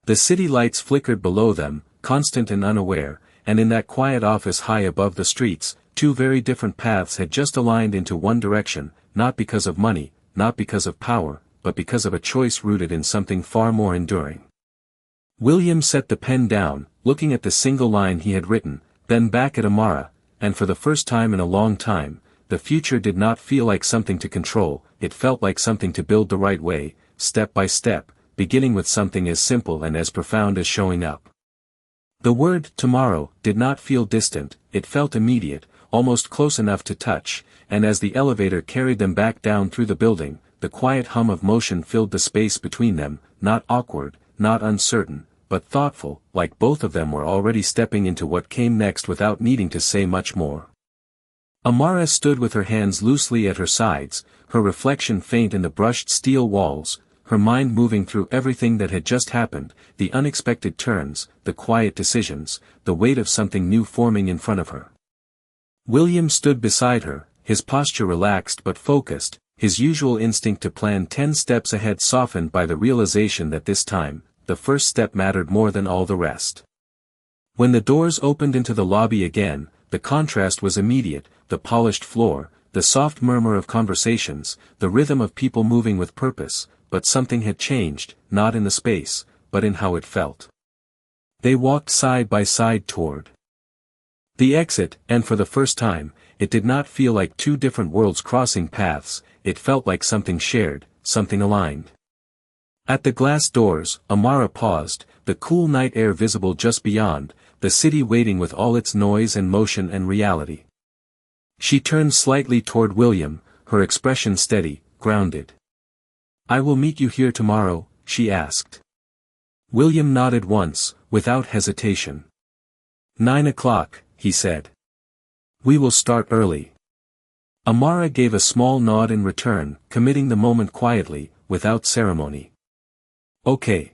The city lights flickered below them, constant and unaware, and in that quiet office high above the streets, two very different paths had just aligned into one direction, not because of money, not because of power, but because of a choice rooted in something far more enduring. William set the pen down, looking at the single line he had written, then back at Amara, and for the first time in a long time, the future did not feel like something to control, it felt like something to build the right way, step by step, beginning with something as simple and as profound as showing up. The word, tomorrow, did not feel distant, it felt immediate, almost close enough to touch, and as the elevator carried them back down through the building, the quiet hum of motion filled the space between them, not awkward, not uncertain, but thoughtful, like both of them were already stepping into what came next without needing to say much more. Amara stood with her hands loosely at her sides, her reflection faint in the brushed steel walls, her mind moving through everything that had just happened, the unexpected turns, the quiet decisions, the weight of something new forming in front of her. William stood beside her, his posture relaxed but focused, his usual instinct to plan 10 steps ahead softened by the realization that this time, the first step mattered more than all the rest. When the doors opened into the lobby again, the contrast was immediate, the polished floor, the soft murmur of conversations, the rhythm of people moving with purpose, but something had changed, not in the space, but in how it felt. They walked side by side toward the exit, and for the first time, it did not feel like two different worlds crossing paths, it felt like something shared, something aligned. At the glass doors, Amara paused, the cool night air visible just beyond, the city waiting with all its noise and motion and reality. She turned slightly toward William, her expression steady, grounded. I will meet you here tomorrow, she asked. William nodded once, without hesitation. 9 o'clock, he said. We will start early. Amara gave a small nod in return, committing the moment quietly, without ceremony. Okay.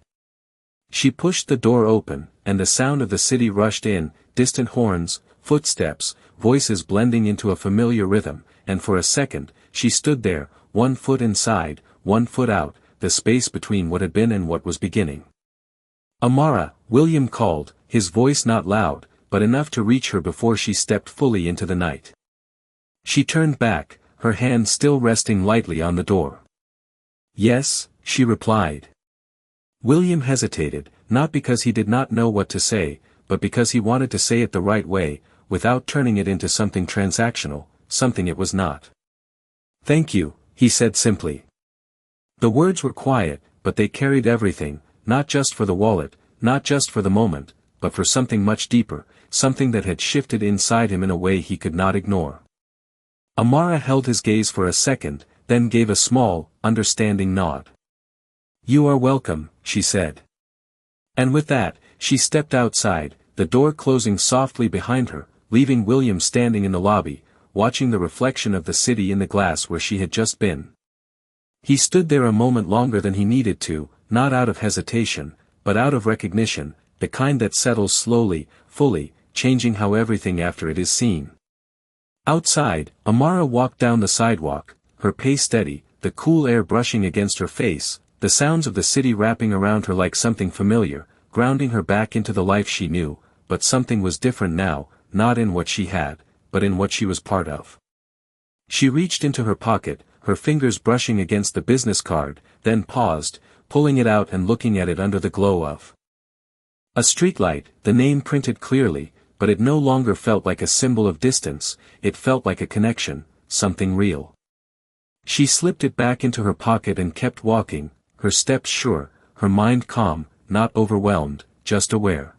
She pushed the door open, and the sound of the city rushed in, distant horns, footsteps, voices blending into a familiar rhythm, and for a second, she stood there, one foot inside, one foot out, the space between what had been and what was beginning. Amara, William called, his voice not loud, but enough to reach her before she stepped fully into the night. She turned back, her hand still resting lightly on the door. Yes, she replied. William hesitated, not because he did not know what to say, but because he wanted to say it the right way, without turning it into something transactional, something it was not. Thank you, he said simply. The words were quiet, but they carried everything, not just for the wallet, not just for the moment, but for something much deeper, something that had shifted inside him in a way he could not ignore. Amara held his gaze for a second, then gave a small, understanding nod. "You are welcome," she said. And with that, she stepped outside, the door closing softly behind her, leaving William standing in the lobby, watching the reflection of the city in the glass where she had just been. He stood there a moment longer than he needed to, not out of hesitation, but out of recognition, the kind that settles slowly, fully, changing how everything after it is seen. Outside, Amara walked down the sidewalk, her pace steady, the cool air brushing against her face, the sounds of the city wrapping around her like something familiar, grounding her back into the life she knew, but something was different now, not in what she had, but in what she was part of. She reached into her pocket, her fingers brushing against the business card, then paused, pulling it out and looking at it under the glow of a streetlight, the name printed clearly, but it no longer felt like a symbol of distance, it felt like a connection, something real. She slipped it back into her pocket and kept walking, her steps sure, her mind calm, not overwhelmed, just aware.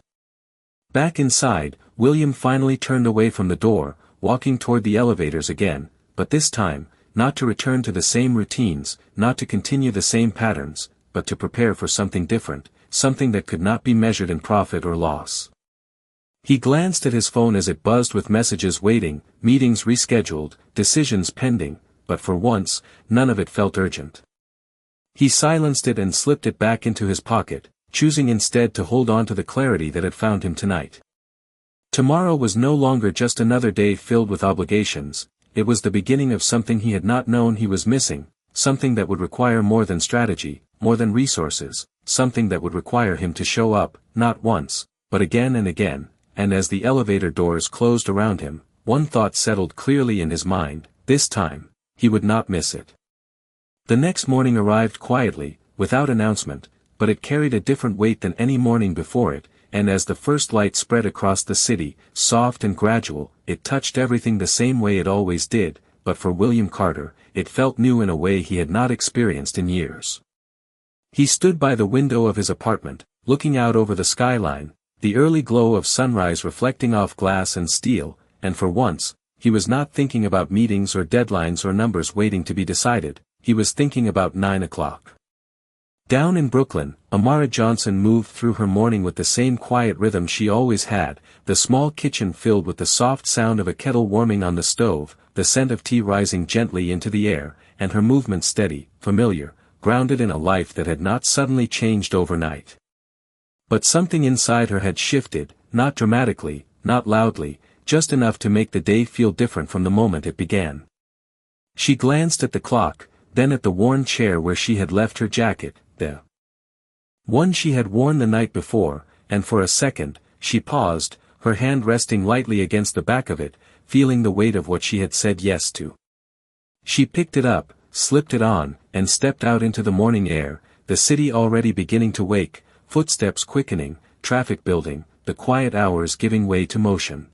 Back inside, William finally turned away from the door, walking toward the elevators again, but this time, not to return to the same routines, not to continue the same patterns, but to prepare for something different, something that could not be measured in profit or loss. He glanced at his phone as it buzzed with messages waiting, meetings rescheduled, decisions pending, but for once, none of it felt urgent. He silenced it and slipped it back into his pocket, choosing instead to hold on to the clarity that had found him tonight. Tomorrow was no longer just another day filled with obligations, it was the beginning of something he had not known he was missing, something that would require more than strategy, more than resources, something that would require him to show up, not once, but again and again. And as the elevator doors closed around him, one thought settled clearly in his mind, this time, he would not miss it. The next morning arrived quietly, without announcement, but it carried a different weight than any morning before it, and as the first light spread across the city, soft and gradual, it touched everything the same way it always did, but for William Carter, it felt new in a way he had not experienced in years. He stood by the window of his apartment, looking out over the skyline, the early glow of sunrise reflecting off glass and steel, and for once, he was not thinking about meetings or deadlines or numbers waiting to be decided, he was thinking about 9 o'clock. Down in Brooklyn, Amara Johnson moved through her morning with the same quiet rhythm she always had, the small kitchen filled with the soft sound of a kettle warming on the stove, the scent of tea rising gently into the air, and her movement steady, familiar, grounded in a life that had not suddenly changed overnight. But something inside her had shifted, not dramatically, not loudly, just enough to make the day feel different from the moment it began. She glanced at the clock, then at the worn chair where she had left her jacket, the one she had worn the night before, and for a second, she paused, her hand resting lightly against the back of it, feeling the weight of what she had said yes to. She picked it up, slipped it on, and stepped out into the morning air, the city already beginning to wake, footsteps quickening, traffic building, the quiet hours giving way to motion.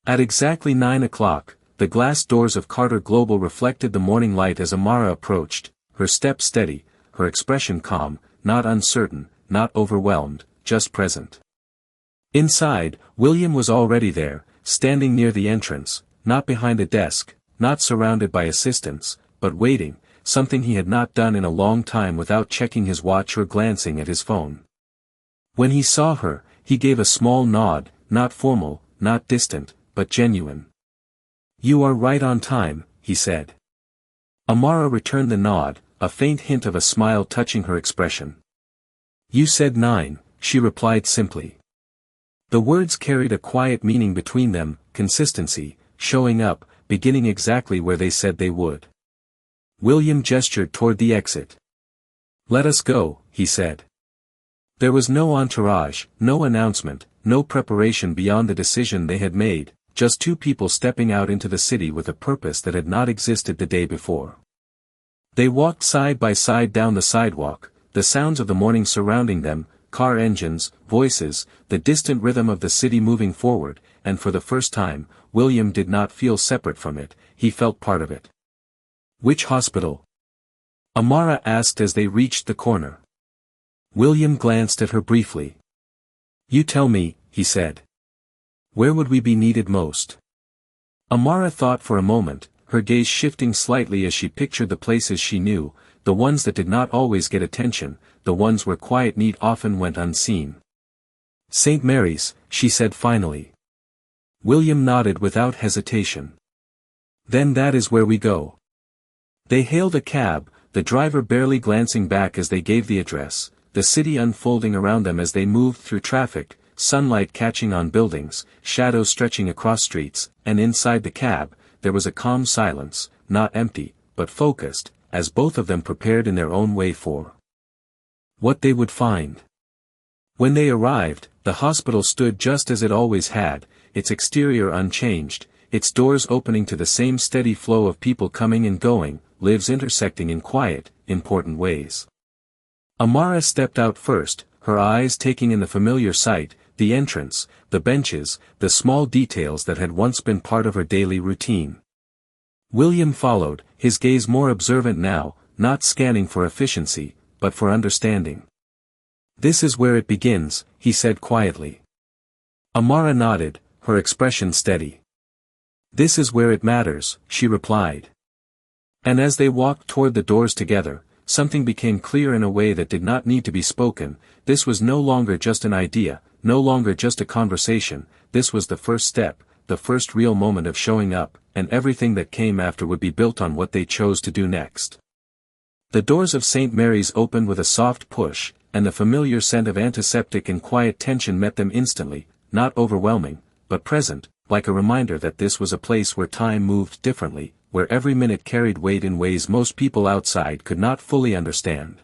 At exactly 9 o'clock, the glass doors of Carter Global reflected the morning light as Amara approached, her step steady, her expression calm, not uncertain, not overwhelmed, just present. Inside, William was already there, standing near the entrance, not behind a desk, not surrounded by assistants, but waiting, something he had not done in a long time without checking his watch or glancing at his phone. When he saw her, he gave a small nod, not formal, not distant, but genuine. "You are right on time," he said. Amara returned the nod, a faint hint of a smile touching her expression. "You said 9, she replied simply. The words carried a quiet meaning between them, consistency, showing up, beginning exactly where they said they would. William gestured toward the exit. "Let us go," he said. There was no entourage, no announcement, no preparation beyond the decision they had made, just two people stepping out into the city with a purpose that had not existed the day before. They walked side by side down the sidewalk, the sounds of the morning surrounding them, car engines, voices, the distant rhythm of the city moving forward, and for the first time, William did not feel separate from it, he felt part of it. "Which hospital?" Amara asked as they reached the corner. William glanced at her briefly. You tell me, he said. Where would we be needed most? Amara thought for a moment, her gaze shifting slightly as she pictured the places she knew, the ones that did not always get attention, the ones where quiet need often went unseen. St. Mary's, she said finally. William nodded without hesitation. Then that is where we go. They hailed a cab, the driver barely glancing back as they gave the address, the city unfolding around them as they moved through traffic, sunlight catching on buildings, shadows stretching across streets, and inside the cab, there was a calm silence, not empty, but focused, as both of them prepared in their own way for what they would find. When they arrived, the hospital stood just as it always had, its exterior unchanged, its doors opening to the same steady flow of people coming and going, lives intersecting in quiet, important ways. Amara stepped out first, her eyes taking in the familiar sight, the entrance, the benches, the small details that had once been part of her daily routine. William followed, his gaze more observant now, not scanning for efficiency, but for understanding. This is where it begins, he said quietly. Amara nodded, her expression steady. This is where it matters, she replied. And as they walked toward the doors together, something became clear in a way that did not need to be spoken. This was no longer just an idea, no longer just a conversation, this was the first step, the first real moment of showing up, and everything that came after would be built on what they chose to do next. The doors of St. Mary's opened with a soft push, and the familiar scent of antiseptic and quiet tension met them instantly, not overwhelming, but present, like a reminder that this was a place where time moved differently, where every minute carried weight in ways most people outside could not fully understand.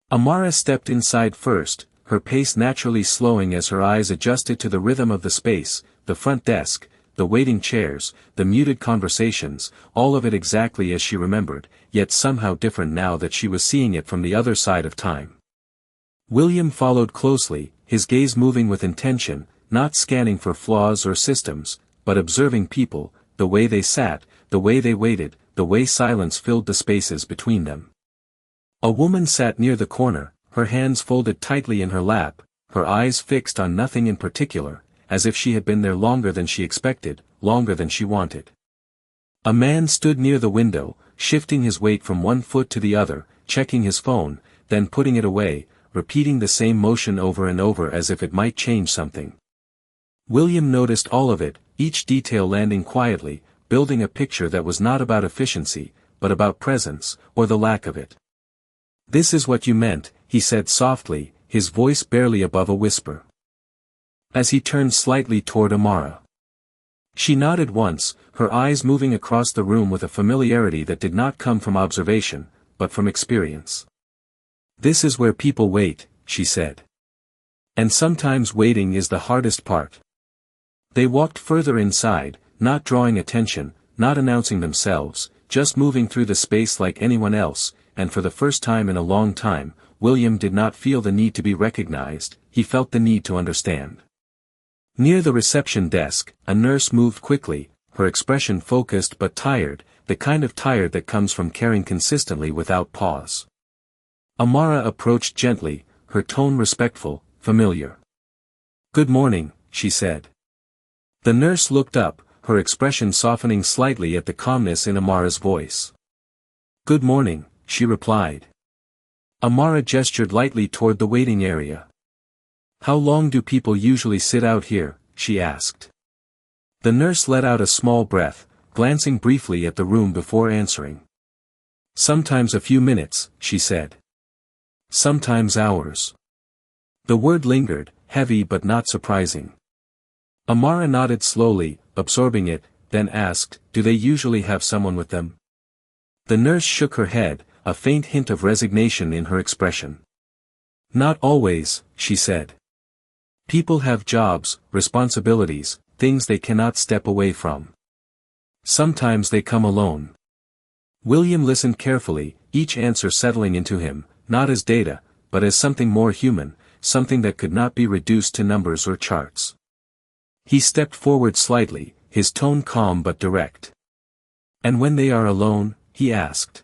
Amara stepped inside first, her pace naturally slowing as her eyes adjusted to the rhythm of the space, the front desk, the waiting chairs, the muted conversations, all of it exactly as she remembered, yet somehow different now that she was seeing it from the other side of time. William followed closely, his gaze moving with intention, not scanning for flaws or systems, but observing people, the way they sat, the way they waited, the way silence filled the spaces between them. A woman sat near the corner, her hands folded tightly in her lap, her eyes fixed on nothing in particular, as if she had been there longer than she expected, longer than she wanted. A man stood near the window, shifting his weight from one foot to the other, checking his phone, then putting it away, repeating the same motion over and over as if it might change something. William noticed all of it, each detail landing quietly, building a picture that was not about efficiency, but about presence, or the lack of it. This is what you meant, he said softly, his voice barely above a whisper. As he turned slightly toward Amara. She nodded once, her eyes moving across the room with a familiarity that did not come from observation, but from experience. This is where people wait, she said. And sometimes waiting is the hardest part. They walked further inside, not drawing attention, not announcing themselves, just moving through the space like anyone else, and for the first time in a long time, William did not feel the need to be recognized, he felt the need to understand. Near the reception desk, a nurse moved quickly, her expression focused but tired, the kind of tired that comes from caring consistently without pause. Amara approached gently, her tone respectful, familiar. "Good morning," she said. The nurse looked up, her expression softening slightly at the calmness in Amara's voice. "Good morning," she replied. Amara gestured lightly toward the waiting area. "How long do people usually sit out here?" she asked. The nurse let out a small breath, glancing briefly at the room before answering. "Sometimes a few minutes," she said. "Sometimes hours." The word lingered, heavy but not surprising. Amara nodded slowly, absorbing it, then asked, "Do they usually have someone with them?" The nurse shook her head, a faint hint of resignation in her expression. "Not always," she said. "People have jobs, responsibilities, things they cannot step away from. Sometimes they come alone." William listened carefully, each answer settling into him, not as data, but as something more human, something that could not be reduced to numbers or charts. He stepped forward slightly, his tone calm but direct. "And when they are alone?" he asked.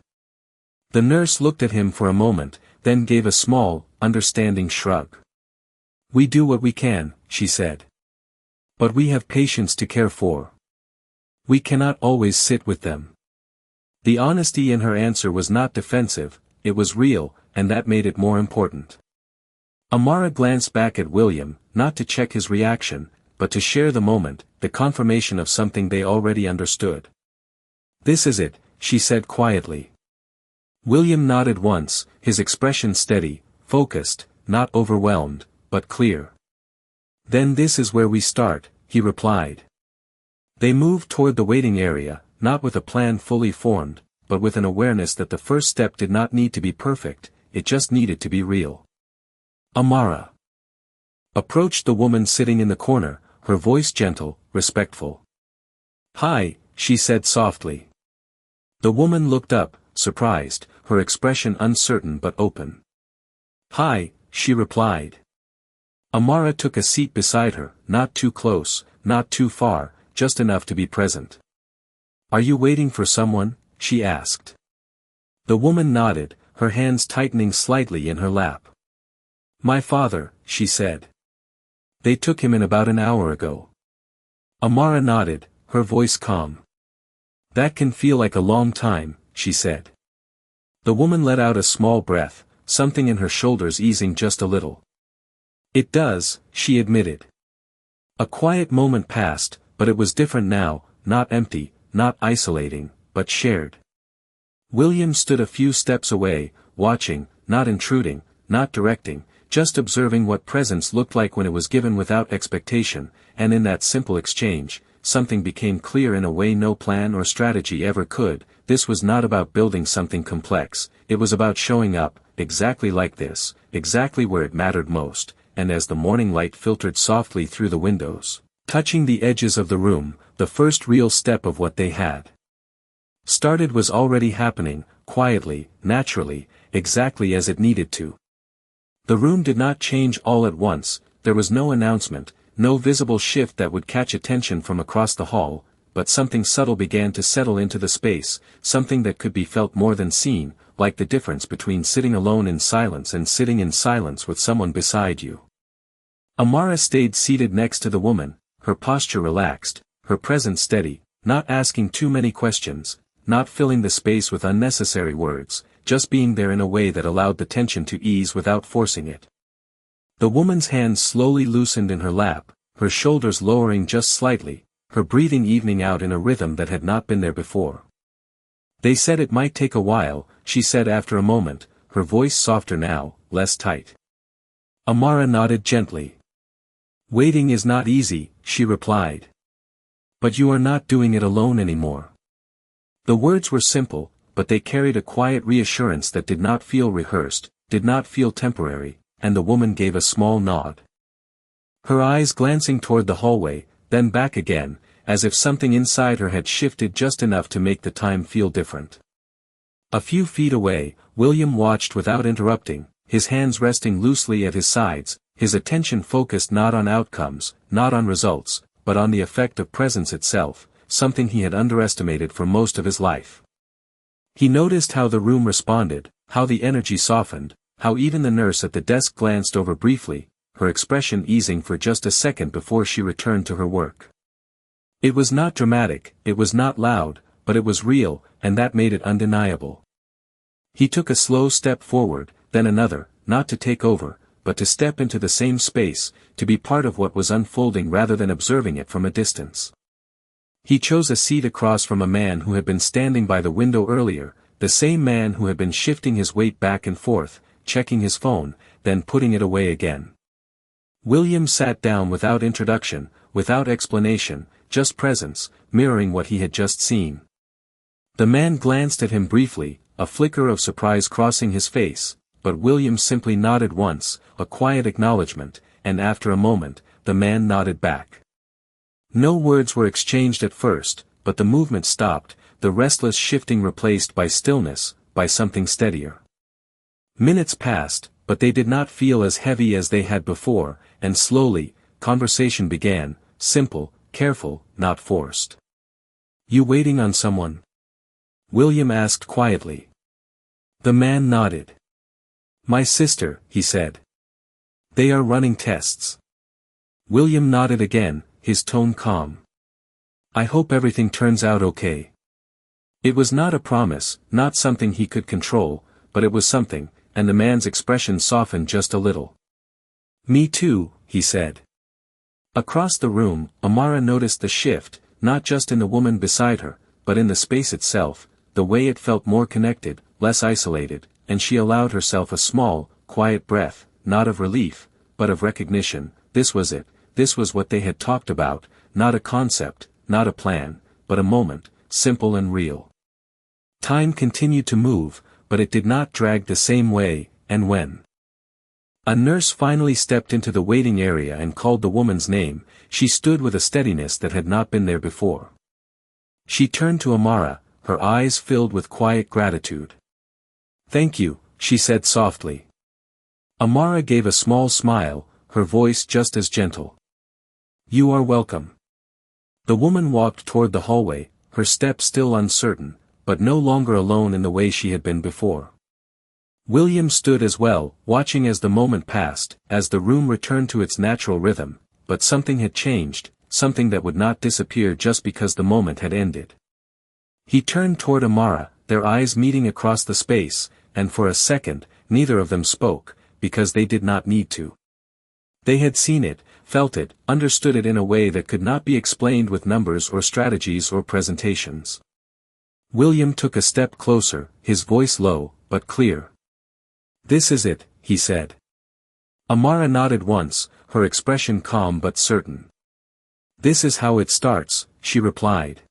The nurse looked at him for a moment, then gave a small, understanding shrug. We do what we can, she said. But we have patients to care for. We cannot always sit with them. The honesty in her answer was not defensive, it was real, and that made it more important. Amara glanced back at William, not to check his reaction, but to share the moment, the confirmation of something they already understood. This is it, she said quietly. William nodded once, his expression steady, focused, not overwhelmed, but clear. Then this is where we start, he replied. They moved toward the waiting area, not with a plan fully formed, but with an awareness that the first step did not need to be perfect, it just needed to be real. Amara approached the woman sitting in the corner, her voice gentle, respectful. Hi, she said softly. The woman looked up, surprised, her expression uncertain but open. Hi, she replied. Amara took a seat beside her, not too close, not too far, just enough to be present. Are you waiting for someone? She asked. The woman nodded, her hands tightening slightly in her lap. My father, she said. They took him in about an hour ago. Amara nodded, her voice calm. That can feel like a long time, she said. The woman let out a small breath, something in her shoulders easing just a little. It does, she admitted. A quiet moment passed, but it was different now, not empty, not isolating, but shared. William stood a few steps away, watching, not intruding, not directing, just observing what presence looked like when it was given without expectation, and in that simple exchange, something became clear in a way no plan or strategy ever could. This was not about building something complex, it was about showing up, exactly like this, exactly where it mattered most, and as the morning light filtered softly through the windows, touching the edges of the room, the first real step of what they had started was already happening, quietly, naturally, exactly as it needed to. The room did not change all at once, there was no announcement, no visible shift that would catch attention from across the hall, but something subtle began to settle into the space, something that could be felt more than seen, like the difference between sitting alone in silence and sitting in silence with someone beside you. Amara stayed seated next to the woman, her posture relaxed, her presence steady, not asking too many questions, not filling the space with unnecessary words, just being there in a way that allowed the tension to ease without forcing it. The woman's hands slowly loosened in her lap, her shoulders lowering just slightly, her breathing evening out in a rhythm that had not been there before. They said it might take a while, she said after a moment, her voice softer now, less tight. Amara nodded gently. Waiting is not easy, she replied. But you are not doing it alone anymore. The words were simple, but they carried a quiet reassurance that did not feel rehearsed, did not feel temporary, and the woman gave a small nod. Her eyes glancing toward the hallway, then back again, as if something inside her had shifted just enough to make the time feel different. A few feet away, William watched without interrupting, his hands resting loosely at his sides, his attention focused not on outcomes, not on results, but on the effect of presence itself, something he had underestimated for most of his life. He noticed how the room responded, how the energy softened, how even the nurse at the desk glanced over briefly, her expression easing for just a second before she returned to her work. It was not dramatic, it was not loud, but it was real, and that made it undeniable. He took a slow step forward, then another, not to take over, but to step into the same space, to be part of what was unfolding rather than observing it from a distance. He chose a seat across from a man who had been standing by the window earlier, the same man who had been shifting his weight back and forth, checking his phone, then putting it away again. William sat down without introduction, without explanation, just presence, mirroring what he had just seen. The man glanced at him briefly, a flicker of surprise crossing his face, but William simply nodded once, a quiet acknowledgement, and after a moment, the man nodded back. No words were exchanged at first, but the movement stopped, the restless shifting replaced by stillness, by something steadier. Minutes passed, but they did not feel as heavy as they had before, and slowly, conversation began, simple, careful, not forced. You waiting on someone? William asked quietly. The man nodded. My sister, he said. They are running tests. William nodded again, his tone calm. I hope everything turns out okay. It was not a promise, not something he could control, but it was something, and the man's expression softened just a little. Me too, he said. Across the room, Amara noticed the shift, not just in the woman beside her, but in the space itself, the way it felt more connected, less isolated, and she allowed herself a small, quiet breath, not of relief, but of recognition. This was it, this was what they had talked about, not a concept, not a plan, but a moment, simple and real. Time continued to move, but it did not drag the same way, and when a nurse finally stepped into the waiting area and called the woman's name, she stood with a steadiness that had not been there before. She turned to Amara, her eyes filled with quiet gratitude. Thank you, she said softly. Amara gave a small smile, her voice just as gentle. You are welcome. The woman walked toward the hallway, her step still uncertain, but no longer alone in the way she had been before. William stood as well, watching as the moment passed, as the room returned to its natural rhythm, but something had changed, something that would not disappear just because the moment had ended. He turned toward Amara, their eyes meeting across the space, and for a second, neither of them spoke, because they did not need to. They had seen it, felt it, understood it in a way that could not be explained with numbers or strategies or presentations. William took a step closer, his voice low, but clear. This is it, he said. Amara nodded once, her expression calm but certain. This is how it starts, she replied.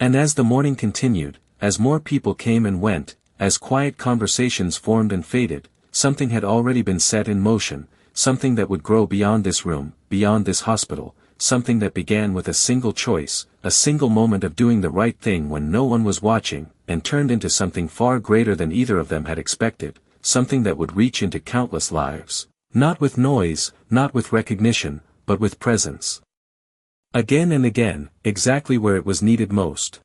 And as the morning continued, as more people came and went, as quiet conversations formed and faded, something had already been set in motion, something that would grow beyond this room, beyond this hospital, something that began with a single choice, a single moment of doing the right thing when no one was watching, and turned into something far greater than either of them had expected, something that would reach into countless lives, not with noise, not with recognition, but with presence. Again and again, exactly where it was needed most.